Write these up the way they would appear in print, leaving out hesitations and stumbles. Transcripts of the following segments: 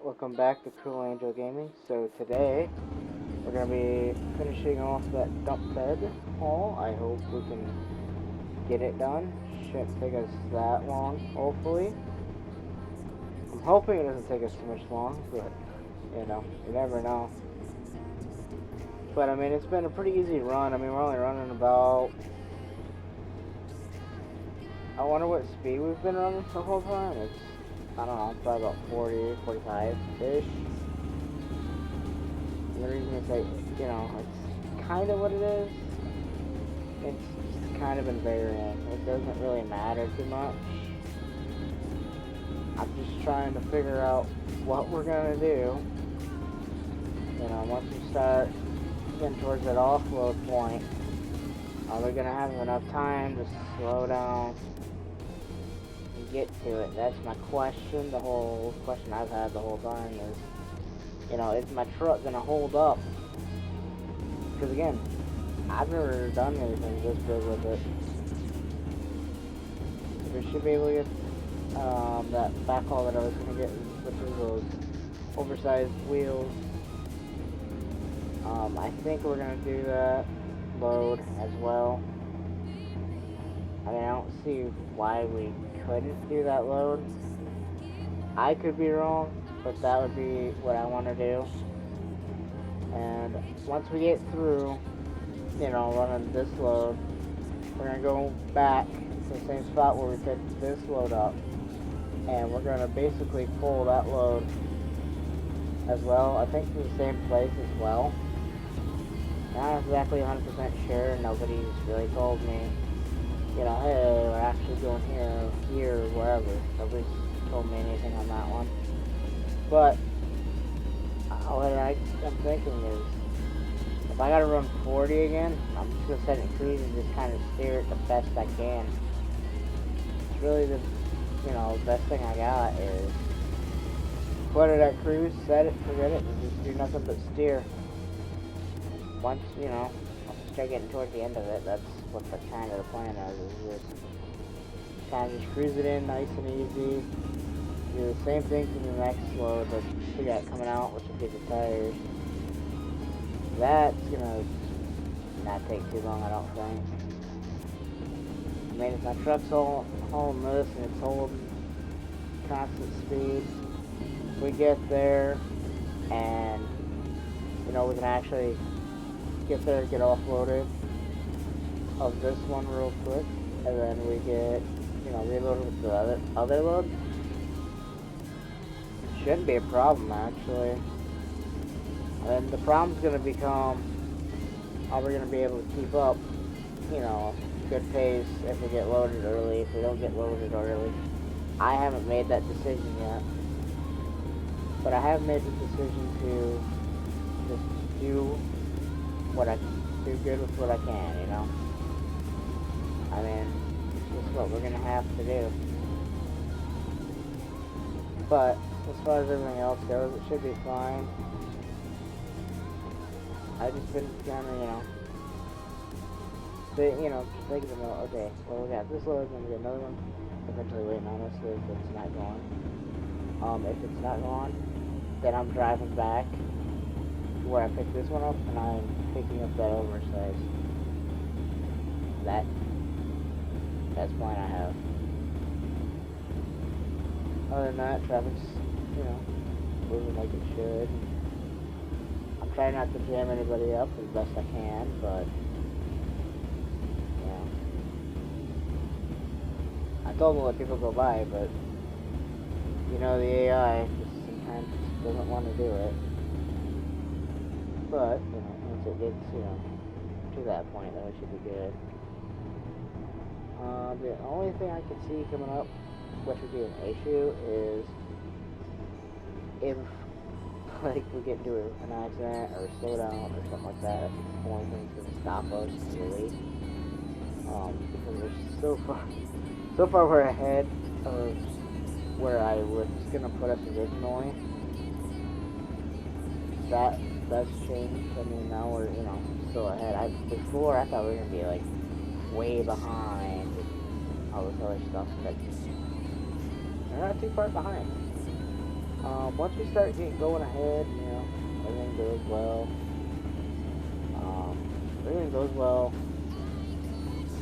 welcome back to Cruel Angel Gaming. So today we're gonna be finishing off that dump bed haul. I hope we can get it done. Shouldn't take us that long, hopefully. I'm hoping it doesn't take us too much long, but you never know. But I mean, it's been a pretty easy run. I mean, we're only running about, I wonder what speed we've been running the whole time. I don't know, probably about 40, 45-ish. And the reason is it's kind of what it is. It's just kind of been varying. It doesn't really matter too much. I'm just trying to figure out what we're going to do. Once we start getting towards that offload point, are we going to have enough time to slow down and get to it? That's my question. The whole question I've had the whole time is, is my truck going to hold up? Because again, I've never done anything this big with it. So we should be able to get that backhaul that I was going to get, which was those oversized wheels. I think we're going to do that load as well. I mean, I don't see why we couldn't do that load. I could be wrong, but that would be what I want to do. And once we get through, running this load, we're going to go back to the same spot where we picked this load up. And we're going to basically pull that load as well. I think from the same place as well. Not exactly 100% sure. Nobody's really told me, hey, we're actually going here, wherever. Nobody's told me anything on that one. But what I'm thinking is, if I gotta run 40 again, I'm just gonna set it in cruise and just kind of steer it the best I can. It's really the best thing I got is put it at cruise, set it, forget it, and just do nothing but steer. Once we start getting towards the end of it, that's what the kind of the plan is just kind of just cruise it in nice and easy. Do the same thing for the next load that we got coming out, which will be the tires. That's gonna not take too long, I don't think. I mean, if my truck's holding this and it's holding constant speed, we get there and we can actually get there, get offloaded of this one real quick, and then we get reloaded with the other load. Shouldn't be a problem actually. And the problem's gonna become, are we gonna be able to keep up good pace if we get loaded early, if we don't get loaded early. I haven't made that decision yet, but I have made the decision to just do good with what I can, I mean, it's just what we're gonna have to do. But as far as everything else goes, it should be fine. I just been kind of, just thinking about, okay, well, we got this load, and we got another one eventually waiting on us if it's not going. If it's not going, then I'm driving back to where I picked this one up, and I'm picking up that oversize. That's the plan I have. Other than that, traffic's, moving like it should. I'm trying not to jam anybody up as best I can, but I told them to let people go by, but the AI just sometimes doesn't want to do it. But once it gets to that point, then it should be good. The only thing I can see coming up, which would be an issue, is if we get into an accident or a slowdown or something like that. That's the only thing that's going to stop us, really. Because we're so far we're ahead of where I was going to put us originally. That's changed. I mean, now we're, still ahead. Before, I thought we were going to be, like, way behind and all this other stuff, but we're not too far behind. Once we start going ahead, everything goes well. Everything goes well.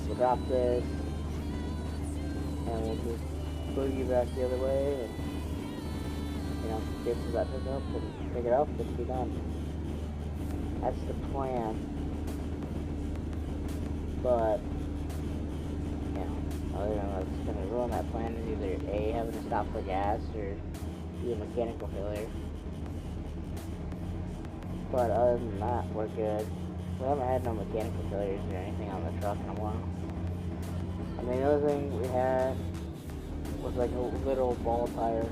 We'll drop this, and we'll just boogie back the other way, and get to that pickup and pick it up and be done. That's the plan. But other than what's going to ruin that plan is either A, having to stop for gas, or B, a mechanical failure. But other than that, we're good. We haven't had no mechanical failures or anything on the truck in a while. I mean, the other thing we had was like a little ball tire,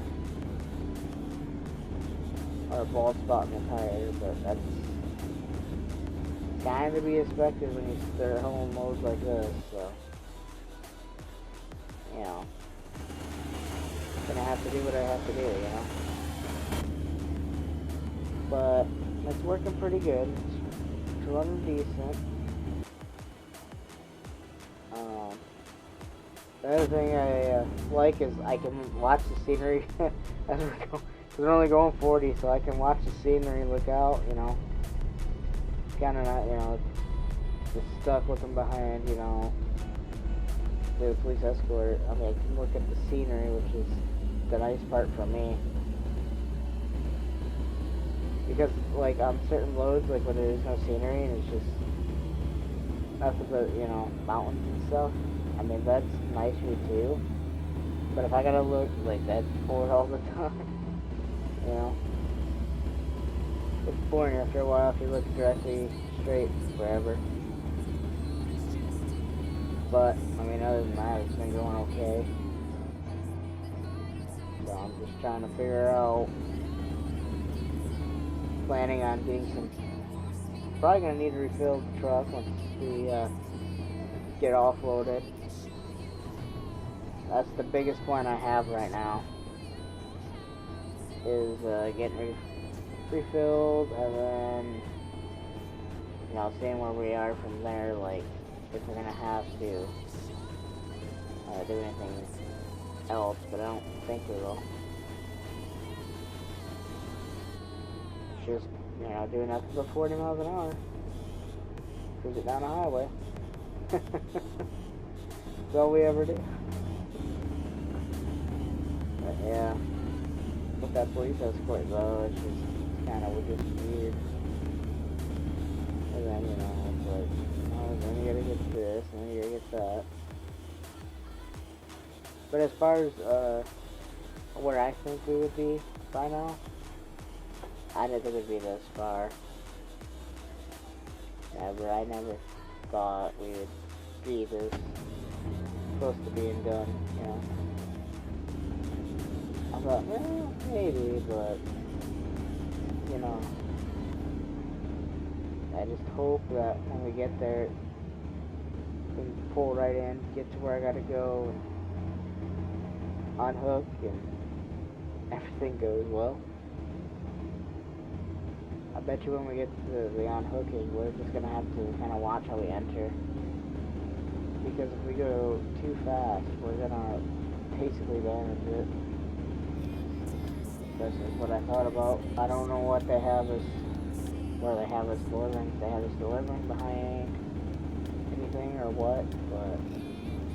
or a bald spot in the tire, but that's kind of to be expected when you start hauling loads like this, so, gonna have to do what I have to do, But it's working pretty good. It's running decent. The other thing I like is I can watch the scenery as we're going. We're only going 40, so I can watch the scenery, look out, kind of not, just stuck looking behind, the police escort. I mean, I can look at the scenery, which is the nice part for me. Because, like, on certain loads, like, when there's no scenery and it's just nothing but, mountains and stuff, I mean, that's nice for too. But if I gotta look, like, that forward all the time, it's boring after a while if you look directly straight forever. But, I mean, other than that, it's been going okay. So I'm just trying to figure out, planning on getting some, probably going to need to refill the truck once we get offloaded. That's the biggest point I have right now, is getting refilled, and then, seeing where we are from there, like, if we're going to have to do anything else, but I don't think we will. Just, doing nothing but 40 miles an hour. Cruise it down the highway. That's all we ever do. But yeah, with that police escort though, it's just kind of weird. And then, it's like, oh, then you gotta get this, and then you gotta get that. But as far as where I think we would be by now, I didn't think it would be this far. I never thought we would be this close to being done, I thought, well, maybe, but, I just hope that when we get there, we can pull right in, get to where I gotta go, and unhook, and everything goes well. I bet you when we get to the unhooking, we're just going to have to kind of watch how we enter. Because if we go too fast, we're going to basically damage it. This is what I thought about. I don't know what they have us, where they have us delivering. If they have us delivering behind anything or what, but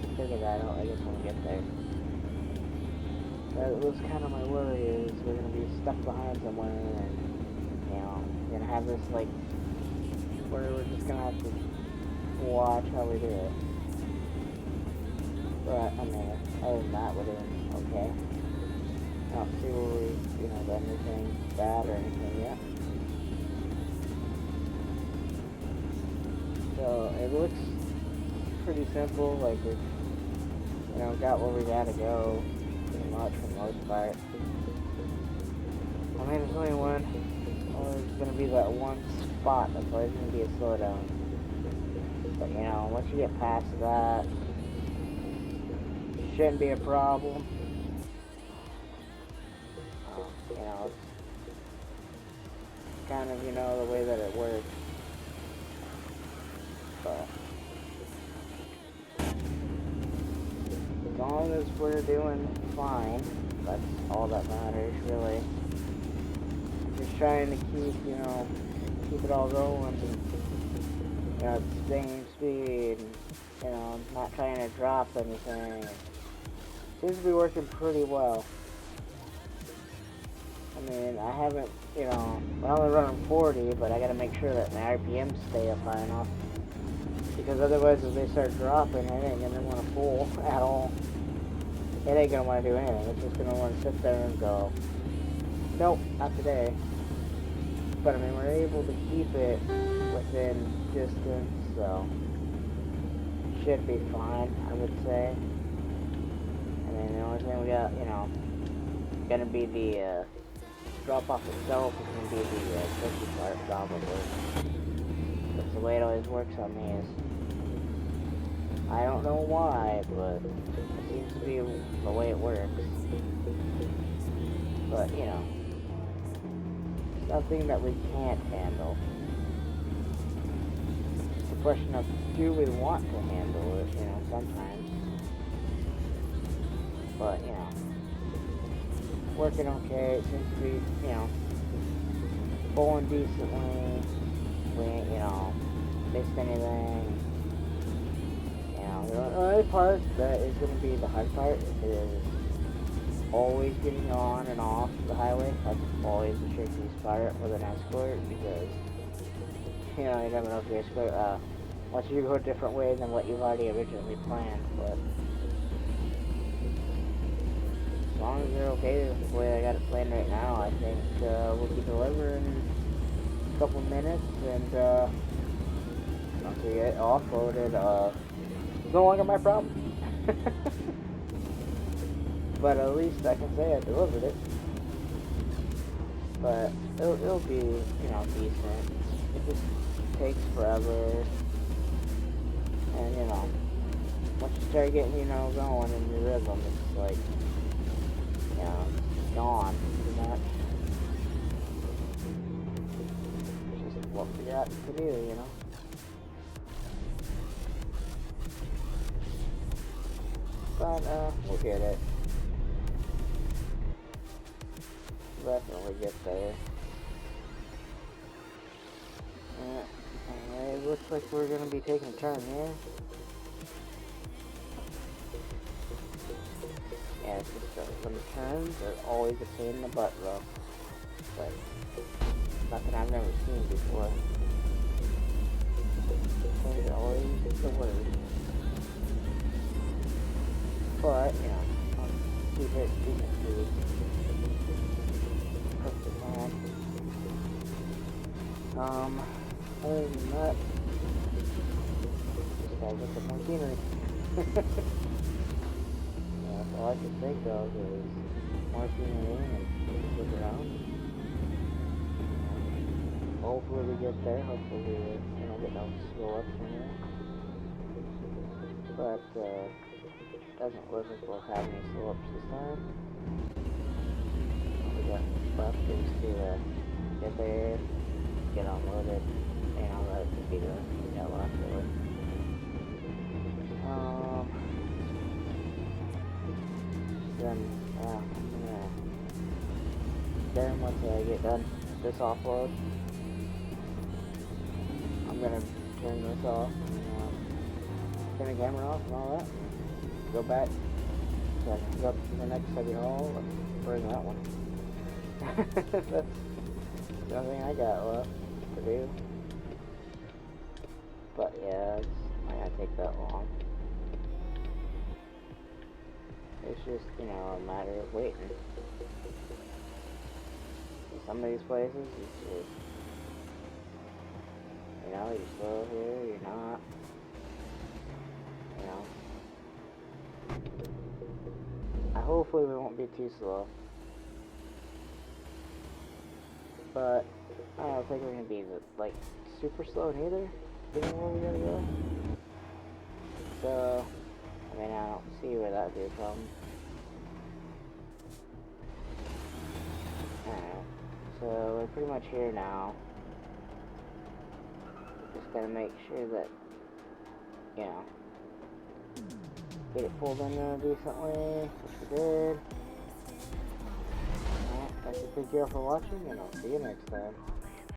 we'll figure that out, I guess, when we get there. That was kind of my worry, is we're going to be stuck behind somewhere, and we're gonna have this, like, where we're just gonna have to watch how we do it. But, I mean, other than that, we're doing okay. I don't see where we, done anything bad or anything yet. So, it looks pretty simple, like we've, got where we gotta go, pretty much, for the most part. I mean, there's only one. There's going to be that one spot that's always going to be a slowdown. But, once you get past that, it shouldn't be a problem. It's kind of, the way that it works. But as long as we're doing fine, That's all that matters, really. Just trying to keep, keep it all going, and, at the same speed, and, not trying to drop anything. Seems to be working pretty well. I mean, I haven't, I'm only running 40, but I gotta make sure that my RPMs stay up high enough. Because otherwise, if they start dropping, it ain't gonna want to pull at all. It ain't gonna want to do anything. It's just gonna want to sit there and go, nope, not today. But I mean, we're able to keep it within distance, so should be fine, I would say. I mean, the only thing we got, gonna be the drop off itself is gonna be the tricky part, probably. That's the way it always works on these. I don't know why, but it seems to be the way it works. But, something that we can't handle. It's a question of, do we want to handle it, sometimes. But, working okay. It seems to be, pulling decently. We ain't, missed anything. The only part that is going to be the hard part is always getting on and off the highway. That's always the trickiest part with an escort, because, you never know if your escort wants you to go a different way than what you've already originally planned, but as long as they're okay with the way I got it planned right now, I think we'll be delivering in a couple minutes, and once we get offloaded, it's no longer my problem. But at least I can say I delivered it. But it'll be, decent. It just takes forever. And, once you start getting, going in your rhythm, it's like, it's gone pretty much. It's just what we got to do, But, we'll get it. Definitely get there. It looks like we're gonna be taking a turn here. Yeah, it's just when the turns are always a pain in the butt, though. But nothing I've never seen before. Turns are always the worst. But, I'll keep it decent speed. Perfect, man. Other than that, just gotta get some more scenery. That's all I can think of is more scenery and look around. Hopefully we get there. Hopefully we get no slow ups from here. But, doesn't look like we'll have any slow ups this time. We got left is to get there, get unloaded, and all that to be the we got left really. Then once I get done with this offload, I'm gonna turn this off and turn the camera off and all that. Go back so I can go up to the next heavy haul and bring that one. That's the only thing I got left to do. But yeah, it's not gonna take that long. It's just, a matter of waiting. Some of these places, it's just, you're slow here, you're not. Hopefully we won't be too slow. But I don't think we're gonna be super slow neither, given where we gotta go. So I don't see where that'd be a problem. Alright, so we're pretty much here now. Just gotta make sure that, get it pulled in there decently, which we did. Thank you all for watching, and I'll see you next time.